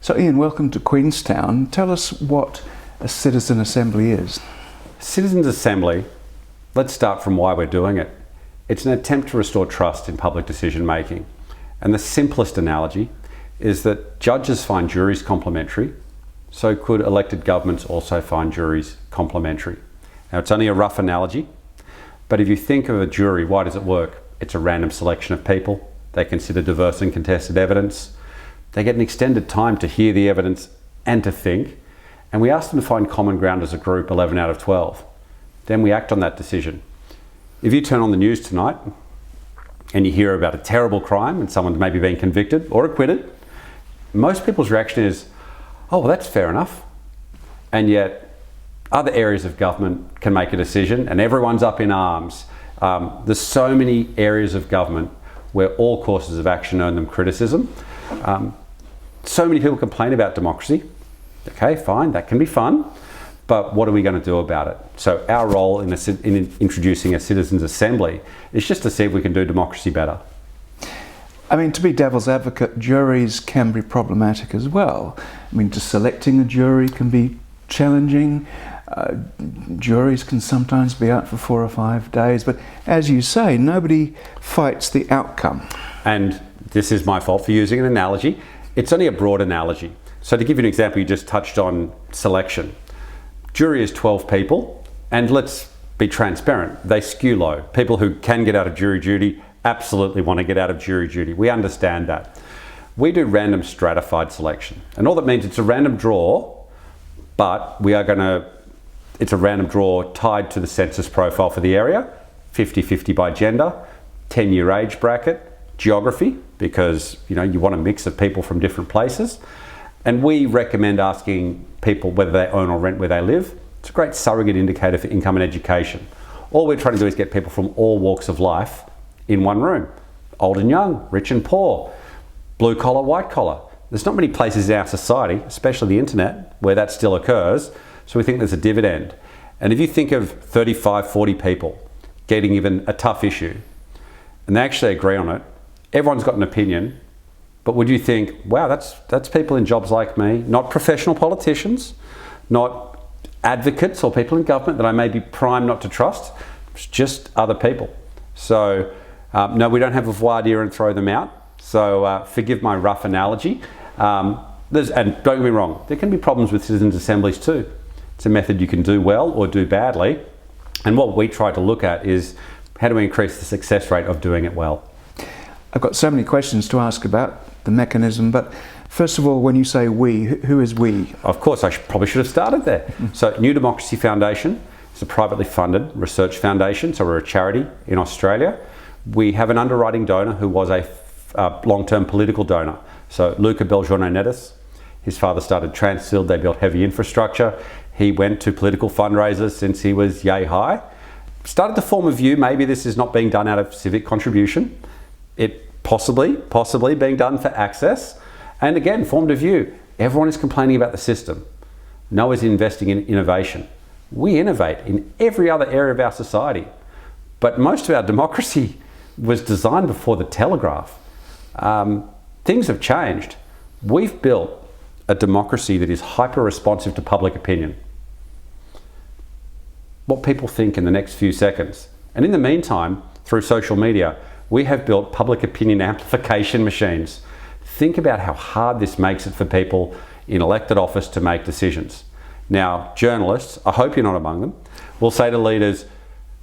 So Iain, welcome to Queenstown. Tell us what a Citizen Assembly is. Citizens Assembly, let's start from why we're doing it. It's an attempt to restore trust in public decision making. And the simplest analogy is that judges find juries complementary, so could elected governments also find juries complementary. Now it's only a rough analogy, but if you think of a jury, why does it work? It's a random selection of people. They consider diverse and contested evidence. They get an extended time to hear the evidence and to think. And we ask them to find common ground as a group, 11 out of 12. Then we act on that decision. If you turn on the news tonight and you hear about a terrible crime and someone's maybe been convicted or acquitted, most people's reaction is, oh, well, that's fair enough. And yet other areas of government can make a decision and everyone's up in arms. There's so many areas of government where all courses of action earn them criticism. So many people complain about democracy. Okay, fine, that can be fun, but what are we going to do about it? So our role in introducing a Citizens Assembly is just to see if we can do democracy better. I mean, to be devil's advocate, juries can be problematic as well. I mean, just selecting a jury can be challenging. Juries can sometimes be out for 4 or 5 days, but as you say, nobody fights the outcome. And this is my fault for using an analogy. It's only a broad analogy. So to give you an example, you just touched on selection. Jury is 12 people, and let's be transparent, they skew low. People who can get out of jury duty absolutely want to get out of jury duty. We understand that. We do random stratified selection, and all that means it's a random draw, but it's a random draw tied to the census profile for the area, 50-50 by gender, 10-year age bracket, geography, because you want a mix of people from different places. And we recommend asking people whether they own or rent where they live. It's a great surrogate indicator for income and education. All we're trying to do is get people from all walks of life in one room. Old and young, rich and poor, blue collar, white collar. There's not many places in our society, especially the internet, where that still occurs. So we think there's a dividend. And if you think of 35, 40 people getting given a tough issue, and they actually agree on it, everyone's got an opinion, but would you think, wow, that's people in jobs like me, not professional politicians, not advocates or people in government that I may be primed not to trust, it's just other people. So no, we don't have a voir dire and throw them out. So forgive my rough analogy. And don't get me wrong, there can be problems with citizens' assemblies too. It's a method you can do well or do badly. And what we try to look at is how do we increase the success rate of doing it well? I've got so many questions to ask about the mechanism, but first of all, when you say we, who is we? Of course, I probably should have started there. So New Democracy Foundation is a privately funded research foundation, so we're a charity in Australia. We have an underwriting donor who was a long-term political donor. So Luca Belgiano-Nettis, his father started Transfield, they built heavy infrastructure. He went to political fundraisers since he was yay high. Started to form a view, maybe this is not being done out of civic contribution. It possibly being done for access. And again, formed a view. Everyone is complaining about the system. No one's investing in innovation. We innovate in every other area of our society. But most of our democracy was designed before the telegraph. Things have changed. We've built a democracy that is hyper-responsive to public opinion. What people think in the next few seconds. And in the meantime, through social media, we have built public opinion amplification machines. Think about how hard this makes it for people in elected office to make decisions. Now, journalists, I hope you're not among them, will say to leaders,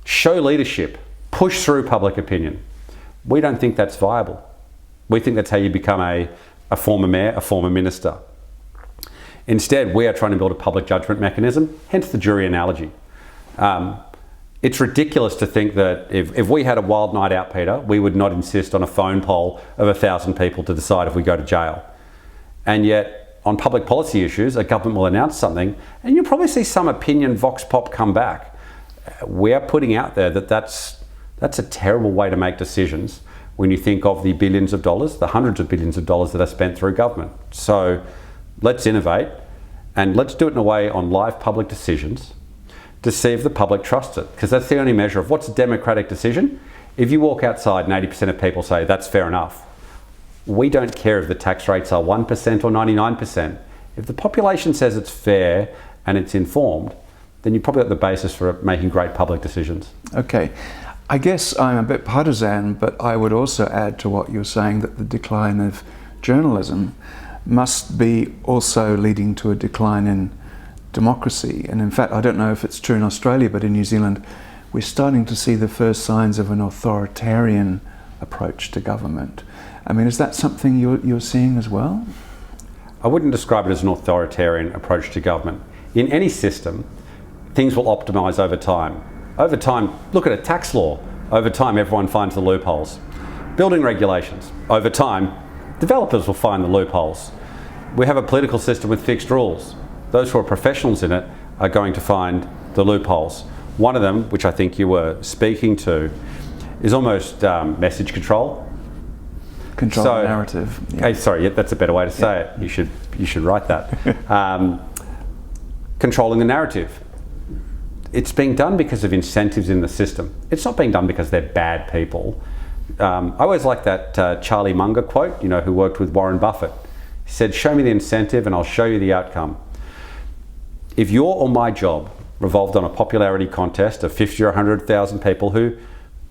show leadership, push through public opinion. We don't think that's viable. We think that's how you become a former mayor, a former minister. Instead, we are trying to build a public judgment mechanism, hence the jury analogy. It's ridiculous to think that if we had a wild night out, Peter, we would not insist on a phone poll of 1,000 people to decide if we go to jail. And yet, on public policy issues, a government will announce something, and you'll probably see some opinion vox pop come back. We are putting out there that that's a terrible way to make decisions when you think of the billions of dollars, the hundreds of billions of dollars that are spent through government. So let's innovate, and let's do it in a way on live public decisions to see if the public trusts it, because that's the only measure of what's a democratic decision. If you walk outside and 80% of people say that's fair enough, we don't care if the tax rates are 1% or 99%. If the population says it's fair and it's informed, then you probably have the basis for making great public decisions. Okay. I guess I'm a bit partisan, but I would also add to what you're saying that the decline of journalism must be also leading to a decline in democracy. And in fact, I don't know if it's true in Australia, but in New Zealand, we're starting to see the first signs of an authoritarian approach to government. I mean, is that something you're seeing as well? I wouldn't describe it as an authoritarian approach to government. In any system, things will optimise over time. Over time, look at a tax law. Over time, everyone finds the loopholes. Building regulations. Over time, developers will find the loopholes. We have a political system with fixed rules. Those who are professionals in it are going to find the loopholes. One of them, which I think you were speaking to, is almost message control. Control the narrative. Yeah. Sorry, that's a better way to say it. You should write that. Controlling the narrative. It's being done because of incentives in the system. It's not being done because they're bad people. I always like that Charlie Munger quote, who worked with Warren Buffett. He said, "Show me the incentive and I'll show you the outcome." If your or my job revolved on a popularity contest of 50 or 100,000 people who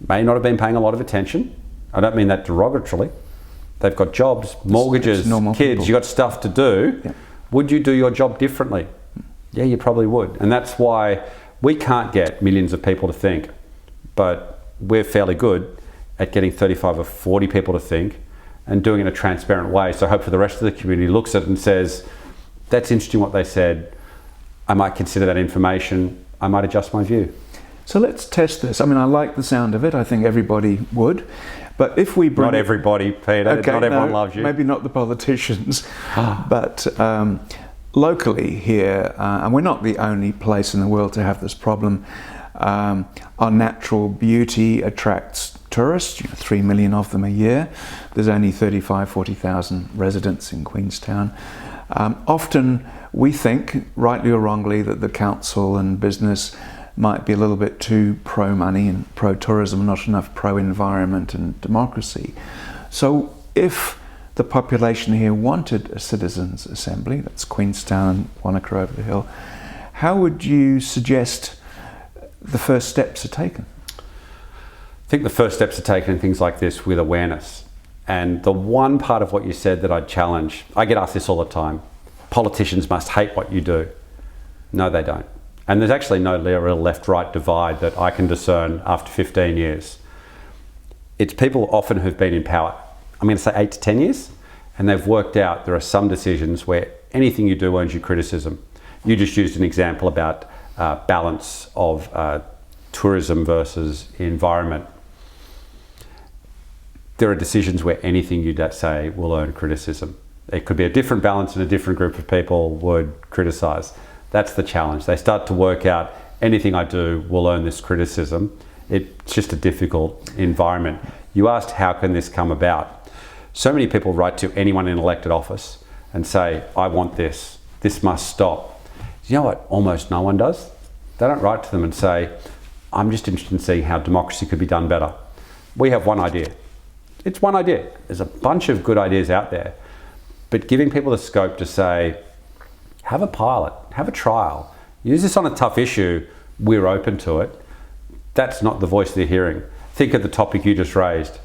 may not have been paying a lot of attention, I don't mean that derogatorily, they've got jobs, mortgages, kids, people. You've got stuff to do, would you do your job differently? Yeah, you probably would. And that's why we can't get millions of people to think, but we're fairly good at getting 35 or 40 people to think and doing it in a transparent way. So hopefully the rest of the community looks at it and says, that's interesting what they said. I might consider that information. I might adjust my view. So let's test this. I mean, I like the sound of it. I think everybody would. But if we bring... Not everybody, Peter. Okay, not everyone loves you. Maybe not the politicians. But locally here, and we're not the only place in the world to have this problem, our natural beauty attracts tourists, 3 million of them a year. There's only 40,000 residents in Queenstown. Often we think, rightly or wrongly, that the council and business might be a little bit too pro-money and pro-tourism, not enough pro-environment and democracy. So if the population here wanted a Citizens Assembly, that's Queenstown and Wanaka over the hill, how would you suggest the first steps are taken? I think the first steps are taken in things like this with awareness. And the one part of what you said that I'd challenge, I get asked this all the time, politicians must hate what you do. No, they don't. And there's actually no real left-right divide that I can discern after 15 years. It's people often who've been in power, I'm going to say 8 to 10 years, and they've worked out there are some decisions where anything you do earns you criticism. You just used an example about balance of tourism versus environment. There are decisions where anything you say will earn criticism. It could be a different balance and a different group of people would criticise. That's the challenge. They start to work out anything I do will earn this criticism. It's just a difficult environment. You asked how can this come about? So many people write to anyone in elected office and say, I want this. This must stop. You know what almost no one does? They don't write to them and say, I'm just interested in seeing how democracy could be done better. We have one idea. It's one idea. There's a bunch of good ideas out there. But giving people the scope to say, have a pilot, have a trial, use this on a tough issue, we're open to it. That's not the voice they're hearing. Think of the topic you just raised.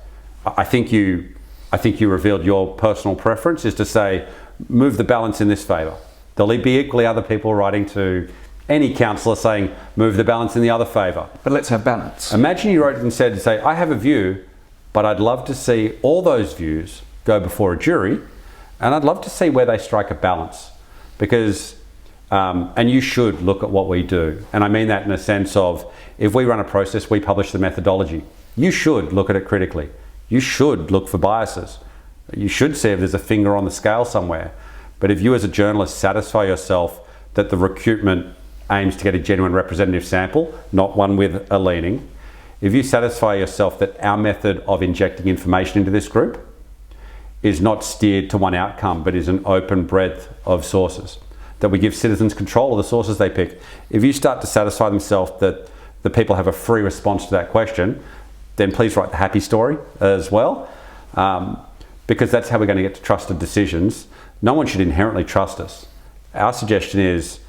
I think you revealed your personal preference is to say, move the balance in this favour. There'll be equally other people writing to any councillor saying, move the balance in the other favour. But let's have balance. Imagine you wrote and said, I have a view, but I'd love to see all those views go before a jury, and I'd love to see where they strike a balance. Because, and you should look at what we do. And I mean that in a sense of, if we run a process, we publish the methodology. You should look at it critically. You should look for biases. You should see if there's a finger on the scale somewhere. But if you as a journalist satisfy yourself that the recruitment aims to get a genuine representative sample, not one with a leaning, if you satisfy yourself that our method of injecting information into this group is not steered to one outcome, but is an open breadth of sources, that we give citizens control of the sources they pick. If you start to satisfy themselves that the people have a free response to that question, then please write the happy story as well. because that's how we're going to get to trusted decisions. No one should inherently trust us. Our suggestion is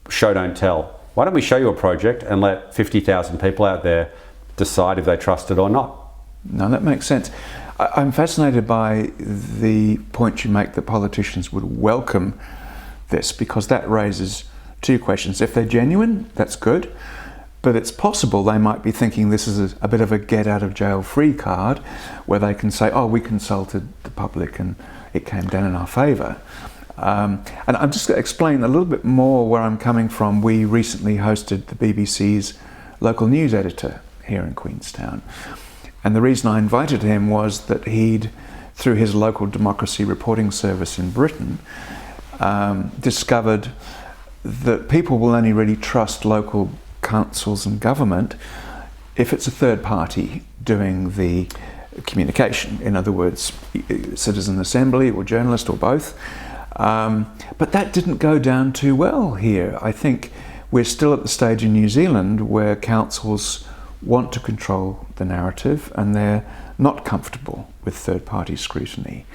show, don't tell. Why don't we show you a project and let 50,000 people out there decide if they trust it or not? No, that makes sense. I'm fascinated by the point you make that politicians would welcome this, because that raises two questions. If they're genuine, that's good, but it's possible they might be thinking this is a bit of a get out of jail free card, where they can say, oh, we consulted the public and it came down in our favour. And I'm just going to explain a little bit more where I'm coming from. We recently hosted the BBC's local news editor here in Queenstown. And the reason I invited him was that he'd, through his local democracy reporting service in Britain, discovered that people will only really trust local councils and government if it's a third party doing the communication. In other words, Citizens Assembly or journalist or both. But that didn't go down too well here. I think we're still at the stage in New Zealand where councils want to control the narrative and they're not comfortable with third-party scrutiny.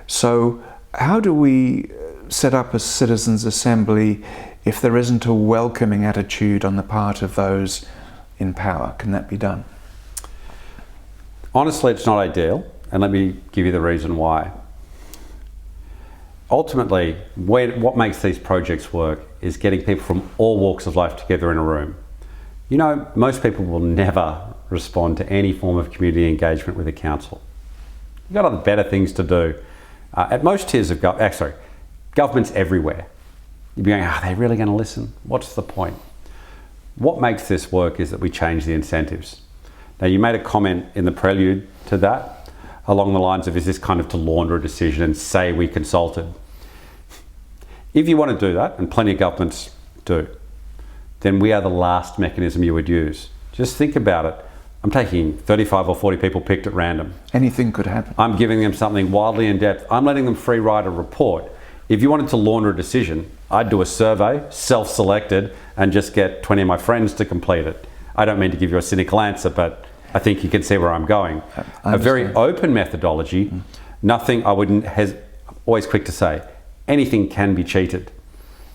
So how do we set up a Citizens Assembly if there isn't a welcoming attitude on the part of those in power? Can that be done? Honestly, it's not ideal, and let me give you the reason why. Ultimately, what makes these projects work is getting people from all walks of life together in a room. You know, most people will never respond to any form of community engagement with a council. You've got other better things to do. At most tiers of governments everywhere. You'd be going, are they really going to listen? What's the point? What makes this work is that we change the incentives. Now, you made a comment in the prelude to that along the lines of, is this kind of to launder a decision and say we consulted? If you want to do that, and plenty of governments do, then we are the last mechanism you would use. Just think about it. I'm taking 35 or 40 people picked at random. Anything could happen. I'm giving them something wildly in depth. I'm letting them free write a report. If you wanted to launder a decision, I'd do a survey, self-selected, and just get 20 of my friends to complete it. I don't mean to give you a cynical answer, but I think you can see where I'm going. A very open methodology, nothing, always quick to say, anything can be cheated.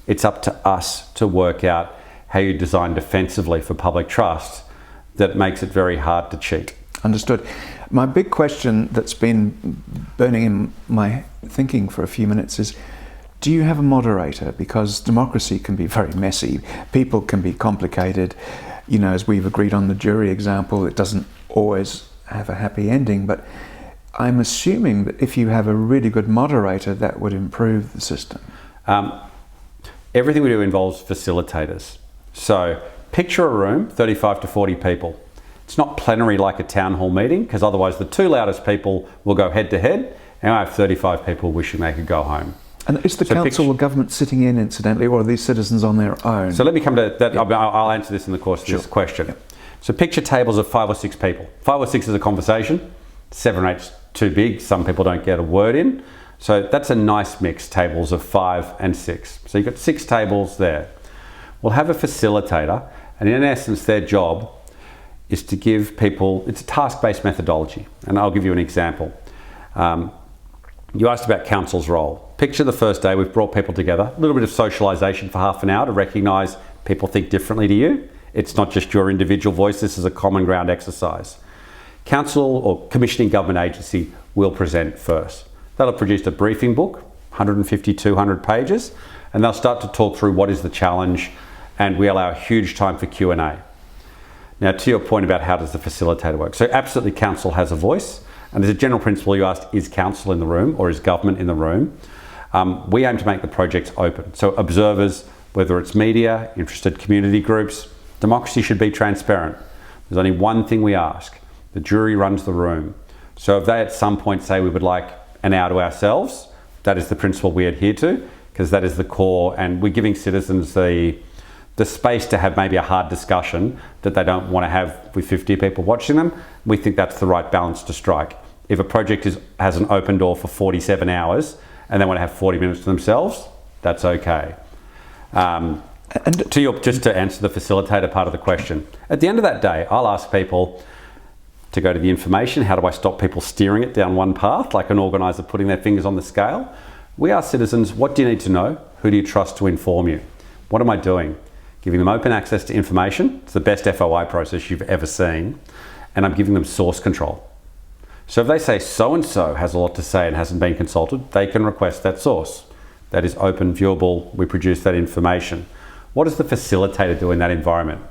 It's up to us to work out how you design defensively for public trust that makes it very hard to cheat. Understood. My big question that's been burning in my thinking for a few minutes is, do you have a moderator? Because democracy can be very messy. People can be complicated. You know, as we've agreed on the jury example, it doesn't always have a happy ending, but I'm assuming that if you have a really good moderator, that would improve the system. Everything we do involves facilitators. So picture a room, 35 to 40 people. It's not plenary like a town hall meeting, because otherwise the two loudest people will go head to head, and I have 35 people wishing they could go home. And is the council or government sitting in, incidentally, or are these citizens on their own? So let me come to that. Yep. I'll answer this in the course of this question. Yep. So picture tables of 5 or 6 people. 5 or 6 is a conversation. 7 or 8 is too big. Some people don't get a word in. So that's a nice mix, tables of 5 and 6. So you've got 6 tables there. We'll have a facilitator, and in essence, their job is to give people, it's a task-based methodology. And I'll give you an example. You asked about council's role. Picture the first day, we've brought people together, a little bit of socialisation for half an hour to recognise people think differently to you. It's not just your individual voice, this is a common ground exercise. Council or commissioning government agency will present first. They'll have produced a briefing book, 150, 200 pages, and they'll start to talk through what is the challenge, and we allow a huge time for Q&A. Now, to your point about how does the facilitator work? So absolutely, council has a voice. And there's a general principle you asked, is council in the room or is government in the room? We aim to make the projects open. So observers, whether it's media, interested community groups, democracy should be transparent. There's only one thing we ask. The jury runs the room. So if they at some point say we would like an hour to ourselves, that is the principle we adhere to, because that is the core, and we're giving citizens the space to have maybe a hard discussion that they don't want to have with 50 people watching them. We think that's the right balance to strike. If a project has an open door for 47 hours and they want to have 40 minutes to themselves, that's okay. Just to answer the facilitator part of the question, at the end of that day, I'll ask people, to go to the information. How do I stop people steering it down one path, like an organiser putting their fingers on the scale? We ask citizens, what do you need to know? Who do you trust to inform you? What am I doing? Giving them open access to information. It's the best FOI process you've ever seen. And I'm giving them source control. So if they say so-and-so has a lot to say and hasn't been consulted, they can request that source. That is open, viewable, we produce that information. What does the facilitator do in that environment?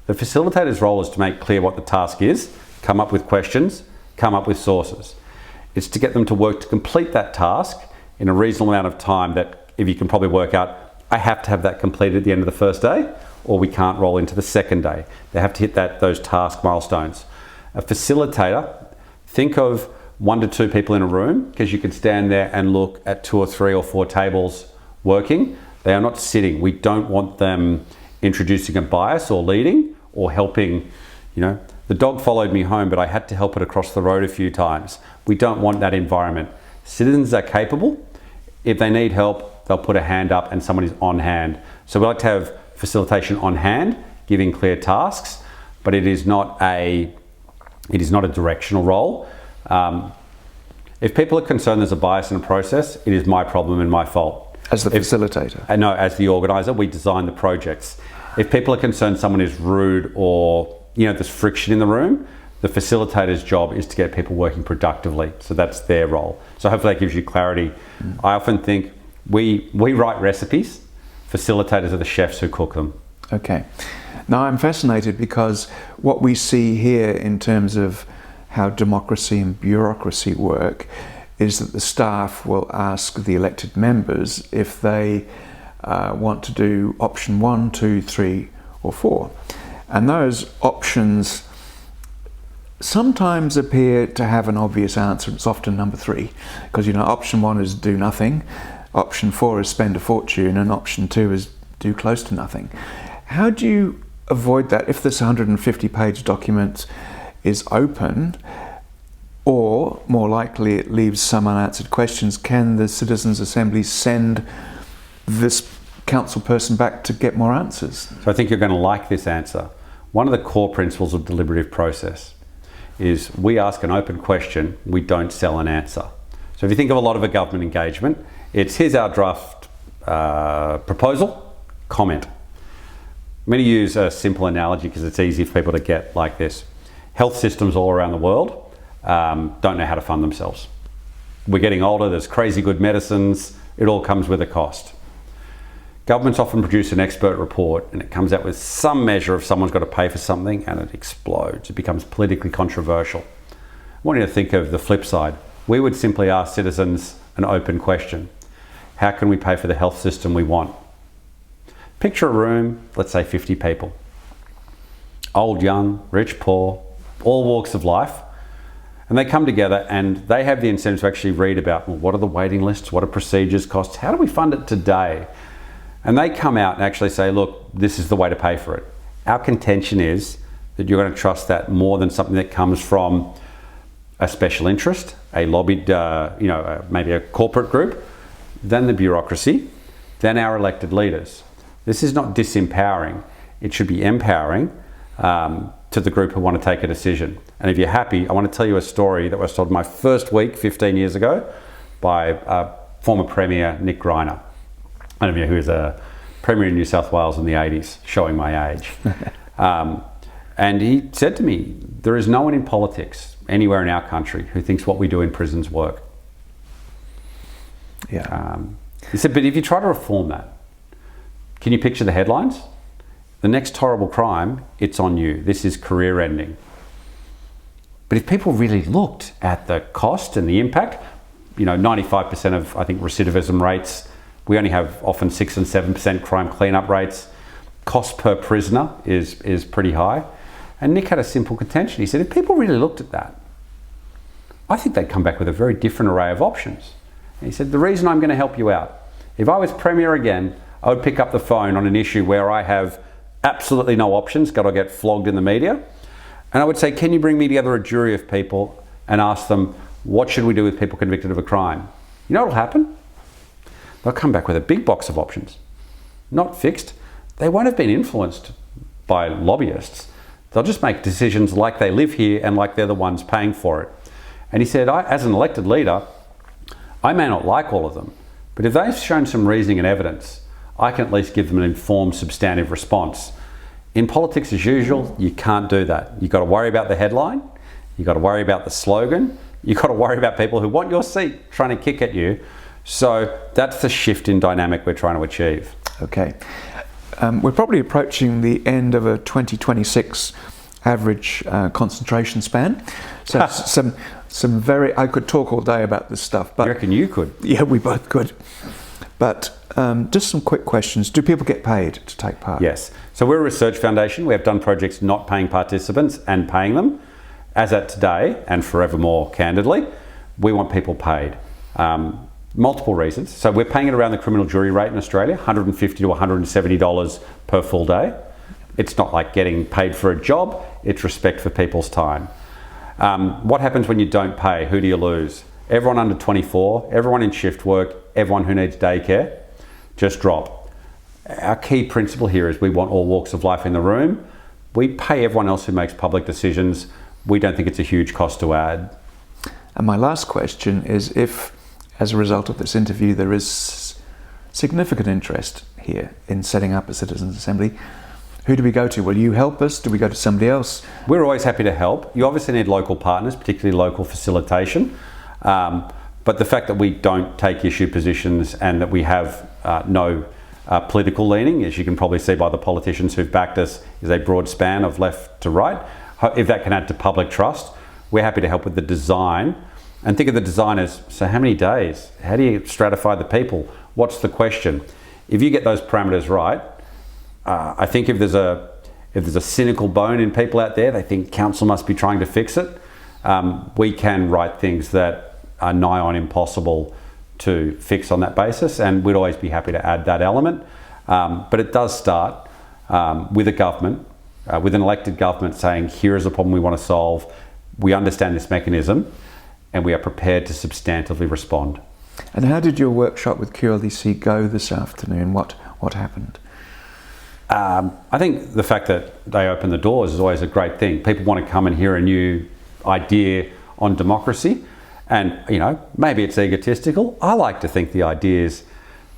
The facilitator's role is to make clear what the task is, come up with questions, come up with sources. It's to get them to work to complete that task in a reasonable amount of time that, if you can probably work out, I have to have that completed at the end of the first day, or we can't roll into the second day. They have to hit those task milestones. A facilitator, think of 1 to 2 people in a room, because you can stand there and look at 2 or 3 or 4 tables working. They are not sitting. We don't want them introducing a bias or leading or helping. The dog followed me home, but I had to help it across the road a few times. We don't want that environment. Citizens are capable. If they need help, they'll put a hand up and someone is on hand. So we like to have facilitation on hand, giving clear tasks, but it is not a directional role. If people are concerned there's a bias in a process, it is my problem and my fault. As the facilitator? No, as the organiser, we design the projects. If people are concerned someone is rude or there's friction in the room, the facilitator's job is to get people working productively. So that's their role. So hopefully that gives you clarity. I often think we write recipes, facilitators are the chefs who cook them. Okay. Now I'm fascinated because what we see here in terms of how democracy and bureaucracy work is that the staff will ask the elected members if they want to do option 1, 2, 3 or 4. And those options sometimes appear to have an obvious answer. It's often number 3, because option 1 is do nothing, option 4 is spend a fortune, and option 2 is do close to nothing. How do you avoid that if this 150-page document is open, or more likely it leaves some unanswered questions? Can the Citizens Assemblies send this council person back to get more answers? So I think you're going to like this answer. One of the core principles of deliberative process is we ask an open question, we don't sell an answer. So if you think of a lot of a government engagement, it's here's our draft proposal, comment. I'm going to use a simple analogy because it's easy for people to get like this. Health systems all around the world don't know how to fund themselves. We're getting older, there's crazy good medicines, it all comes with a cost. Governments often produce an expert report and it comes out with some measure of someone's got to pay for something and it explodes. It becomes politically controversial. I want you to think of the flip side. We would simply ask citizens an open question. How can we pay for the health system we want? Picture a room, let's say 50 people. Old, young, rich, poor, all walks of life. And they come together and they have the incentive to actually read about, well, what are the waiting lists? What are procedures costs? How do we fund it today? And they come out and actually say, look, this is the way to pay for it. Our contention is that you're going to trust that more than something that comes from a special interest, a lobbied, maybe a corporate group, than the bureaucracy, than our elected leaders. This is not disempowering. It should be empowering to the group who want to take a decision. And if you're happy, I want to tell you a story that was told my first week 15 years ago by former Premier Nick Greiner. I don't know who was a Premier in New South Wales in the 80s, showing my age. And he said to me, there is no one in politics anywhere in our country who thinks what we do in prisons work. Yeah. He said, but if you try to reform that, can you picture the headlines? The next horrible crime, it's on you. This is career ending. But if people really looked at the cost and the impact, 95% of, I think, recidivism rates, we only have often 6 and 7% crime cleanup rates. Cost per prisoner is pretty high. And Nick had a simple contention. He said, if people really looked at that, I think they'd come back with a very different array of options. And he said, the reason I'm going to help you out, if I was Premier again, I would pick up the phone on an issue where I have absolutely no options, got to get flogged in the media. And I would say, can you bring me together a jury of people and ask them, what should we do with people convicted of a crime? You know what will happen? They'll come back with a big box of options, not fixed. They won't have been influenced by lobbyists. They'll just make decisions like they live here and like they're the ones paying for it. And he said, as an elected leader, I may not like all of them, but if they've shown some reasoning and evidence, I can at least give them an informed, substantive response. In politics, as usual, you can't do that. You've got to worry about the headline, you've got to worry about the slogan, you've got to worry about people who want your seat trying to kick at you. So that's the shift in dynamic we're trying to achieve. Okay. We're probably approaching the end of a 2026 average concentration span. So some very, I could talk all day about this stuff. But I reckon you could. Yeah, we both could. But just some quick questions. Do people get paid to take part? Yes. So we're a research foundation. We have done projects not paying participants and paying them. As at today, and forevermore candidly, we want people paid. Multiple reasons. So we're paying it around the criminal jury rate in Australia, $150 to $170 per full day. It's not like getting paid for a job, it's respect for people's time. What happens when you don't pay? Who do you lose? Everyone under 24, everyone in shift work, everyone who needs daycare, just drop. Our key principle here is we want all walks of life in the room. We pay everyone else who makes public decisions. We don't think it's a huge cost to add. And my last question is, if, as a result of this interview, there is significant interest here in setting up a Citizens Assembly, who do we go to? Will you help us? Do we go to somebody else? We're always happy to help. You obviously need local partners, particularly local facilitation. But the fact that we don't take issue positions and that we have no political leaning, as you can probably see by the politicians who've backed us, is a broad span of left to right. If that can add to public trust, we're happy to help with the design. And think of the design as, so how many days? How do you stratify the people? What's the question? If you get those parameters right, I think if there's a cynical bone in people out there, they think council must be trying to fix it. We can write things that are nigh on impossible to fix on that basis, and we'd always be happy to add that element. But it does start with a government, with an elected government saying, here is a problem we want to solve, we understand this mechanism, and we are prepared to substantively respond. And how did your workshop with QLDC go this afternoon? What happened? I think the fact that they open the doors is always a great thing. People want to come and hear a new idea on democracy. And, you know, maybe it's egotistical. I like to think the ideas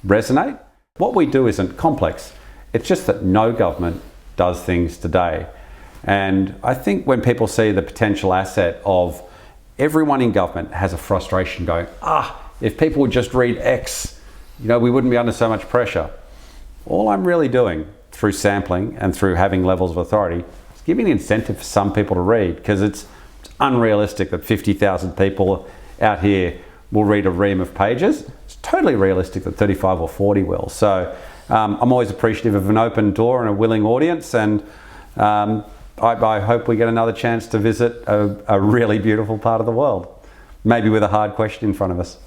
resonate. What we do isn't complex. It's just that no government does things today. And I think when people see the potential asset of everyone in government has a frustration going, if people would just read X, you know, we wouldn't be under so much pressure. All I'm really doing through sampling and through having levels of authority is giving an incentive for some people to read, because it's unrealistic that 50,000 people out here will read a ream of pages. It's totally realistic that 35 or 40 will. So I'm always appreciative of an open door and a willing audience, and I hope we get another chance to visit a really beautiful part of the world, maybe with a hard question in front of us.